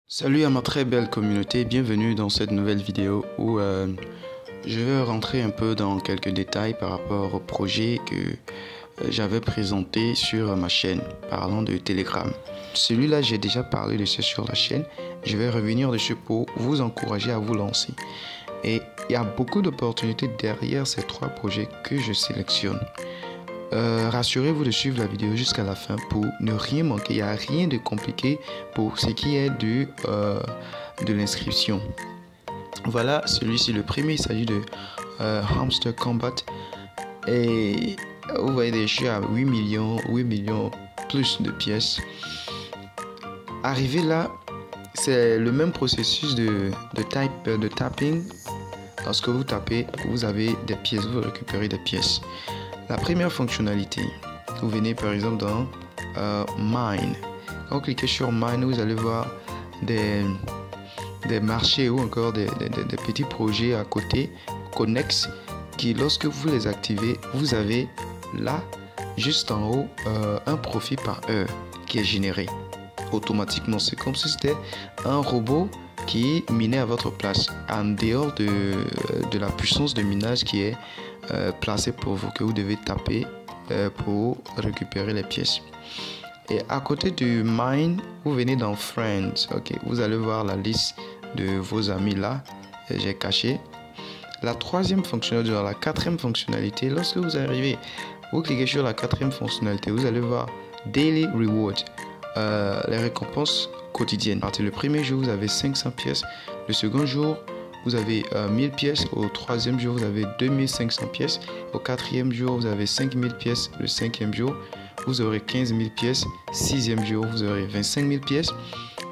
Salut à ma très belle communauté, bienvenue dans cette nouvelle vidéo où je vais rentrer un peu dans quelques détails par rapport au projet que j'avais présenté sur ma chaîne parlant de Telegram. Celui-là, j'ai déjà parlé de ça sur la chaîne, je vais revenir dessus pour vous encourager à vous lancer. Et il y a beaucoup d'opportunités derrière ces trois projets que je sélectionne. Rassurez-vous de suivre la vidéo jusqu'à la fin pour ne rien manquer. Il n'y a rien de compliqué pour ce qui est de l'inscription. Voilà, celui-ci, le premier, il s'agit de Hamster Combat. Et vous voyez déjà 8 millions plus de pièces. Arrivé là, c'est le même processus de tapping. Lorsque vous tapez, vous avez des pièces, vous récupérez des pièces. La première fonctionnalité, vous venez par exemple dans Mine. Quand vous cliquez sur Mine, vous allez voir des marchés ou encore des petits projets à côté, connexes, qui lorsque vous les activez, vous avez là, juste en haut, un profit par heure qui est généré automatiquement. C'est comme si c'était un robot qui minait à votre place, en dehors de la puissance de minage qui est placée pour vous, que vous devez taper pour récupérer les pièces. Et à côté du Mine, vous venez dans Friends. Ok, vous allez voir la liste de vos amis là. J'ai caché. La troisième fonctionnalité, la quatrième fonctionnalité, lorsque vous arrivez, vous cliquez sur la quatrième fonctionnalité, vous allez voir Daily Reward, les récompenses quotidiennes. Le premier jour, vous avez 500 pièces. Le second jour, vous avez 1000 pièces. Au troisième jour, vous avez 2500 pièces. Au quatrième jour, vous avez 5000 pièces. Le cinquième jour, vous aurez 15 000 pièces. Sixième jour, vous aurez 25 000 pièces.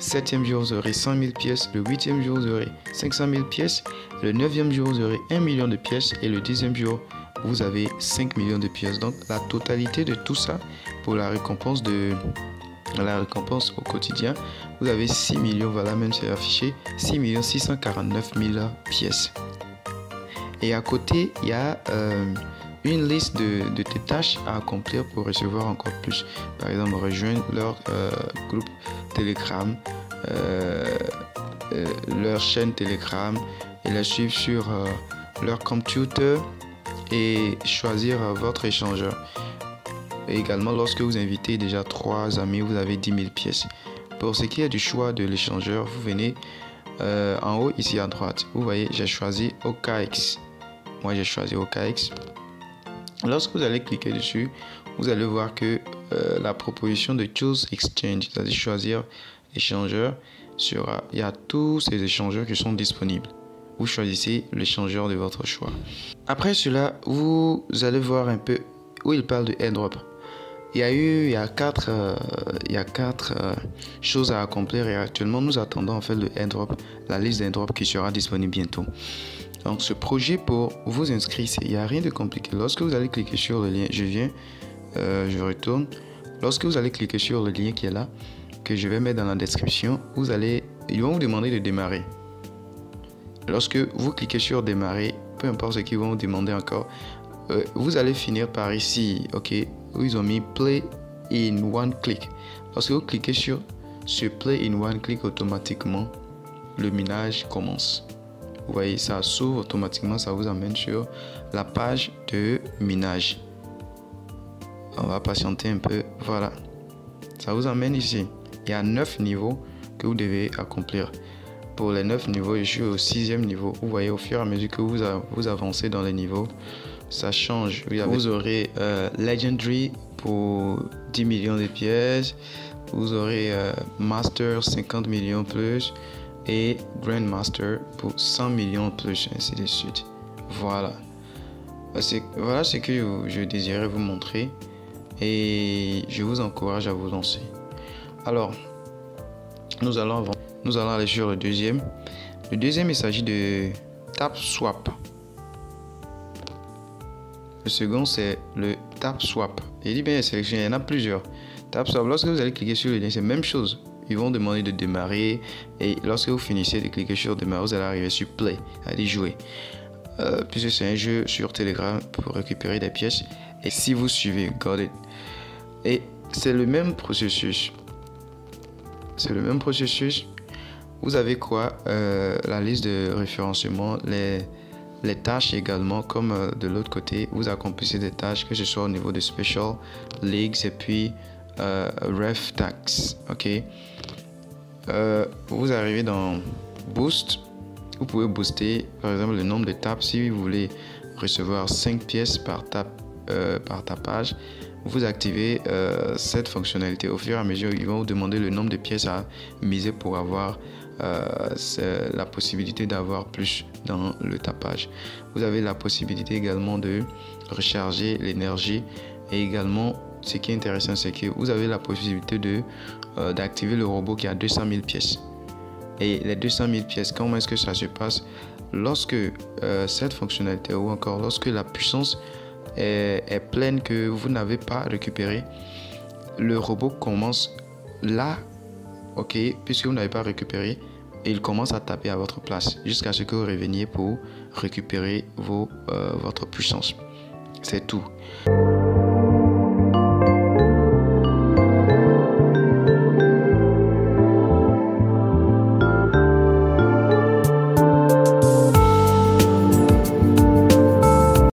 Septième jour, vous aurez 100 000 pièces. Le huitième jour, vous aurez 500 000 pièces. Le neuvième jour, vous aurez 1 million de pièces. Et le dixième jour, vous avez 5 millions de pièces. Donc, la totalité de tout ça pour la récompense au quotidien, vous avez 6 millions, voilà, même c'est affiché, 6 649 000 pièces. Et à côté, il y a une liste de tes tâches à accomplir pour recevoir encore plus. Par exemple, rejoindre leur groupe Telegram, leur chaîne Telegram, et la suivre sur leur computer et choisir votre échangeur. Et également, lorsque vous invitez déjà 3 amis, vous avez 10 000 pièces. Pour ce qui est du choix de l'échangeur, vous venez en haut, ici à droite. Vous voyez, j'ai choisi OKX. Moi, j'ai choisi OKX. Lorsque vous allez cliquer dessus, vous allez voir que la proposition de Choose Exchange, c'est-à-dire choisir échangeur, il y a tous ces échangeurs qui sont disponibles. Vous choisissez l'échangeur de votre choix. Après cela, vous allez voir un peu où il parle de airdrop. Il y a quatre choses à accomplir et actuellement nous attendons en fait le airdrop, la liste d'airdrop qui sera disponible bientôt. Donc ce projet, pour vous inscrire, il n'y a rien de compliqué. Lorsque vous allez cliquer sur le lien, je retourne. Lorsque vous allez cliquer sur le lien qui est là, que je vais mettre dans la description, ils vont vous demander de démarrer. Lorsque vous cliquez sur démarrer, peu importe ce qu'ils vont vous demander encore, vous allez finir par ici, ok, où ils ont mis play in one click. Lorsque vous cliquez sur ce play in one click, automatiquement le minage commence. Vous voyez, ça s'ouvre automatiquement, ça vous amène sur la page de minage. On va patienter un peu, voilà, ça vous amène ici. Il y a 9 niveaux que vous devez accomplir. Pour les 9 niveaux, je suis au 6e niveau. Vous voyez, au fur et à mesure que vous avancez dans les niveaux, ça change. Vous aurez Legendary pour 10 millions de pièces. Vous aurez Master 50 millions plus. Et Grandmaster pour 100 millions plus, ainsi de suite. Voilà. Voilà ce que je désirais vous montrer. Et je vous encourage à vous lancer. Alors, nous allons aller sur le deuxième. Le deuxième, il s'agit de TapSwap. Le second, c'est le TapSwap. Il dit bien sélectionné, il y en a plusieurs. TapSwap, lorsque vous allez cliquer sur le lien, c'est la même chose. Ils vont demander de démarrer. Et lorsque vous finissez de cliquer sur démarrer, vous allez arriver sur play, allez jouer. Puisque c'est un jeu sur Telegram pour récupérer des pièces. Et si vous suivez, got it. Et c'est le même processus. vous avez quoi? La liste de référencement, les tâches également, comme de l'autre côté, vous accomplissez des tâches, que ce soit au niveau de Special, Leagues et puis Ref Tax. Ok. Vous arrivez dans Boost. Vous pouvez booster par exemple le nombre de tapes. Si vous voulez recevoir 5 pièces par tapage, vous activez cette fonctionnalité. Au fur et à mesure, ils vont vous demander le nombre de pièces à miser pour avoir la possibilité d'avoir plus dans le tapage. Vous avez la possibilité également de recharger l'énergie, et également ce qui est intéressant, c'est que vous avez la possibilité d'activer le robot qui a 200 000 pièces. Et les 200 000 pièces, comment est-ce que ça se passe? Lorsque cette fonctionnalité, ou encore lorsque la puissance est pleine, que vous n'avez pas récupéré, le robot commence là, ok, puisque vous n'avez pas récupéré, et il commence à taper à votre place jusqu'à ce que vous reveniez pour récupérer votre puissance. C'est tout.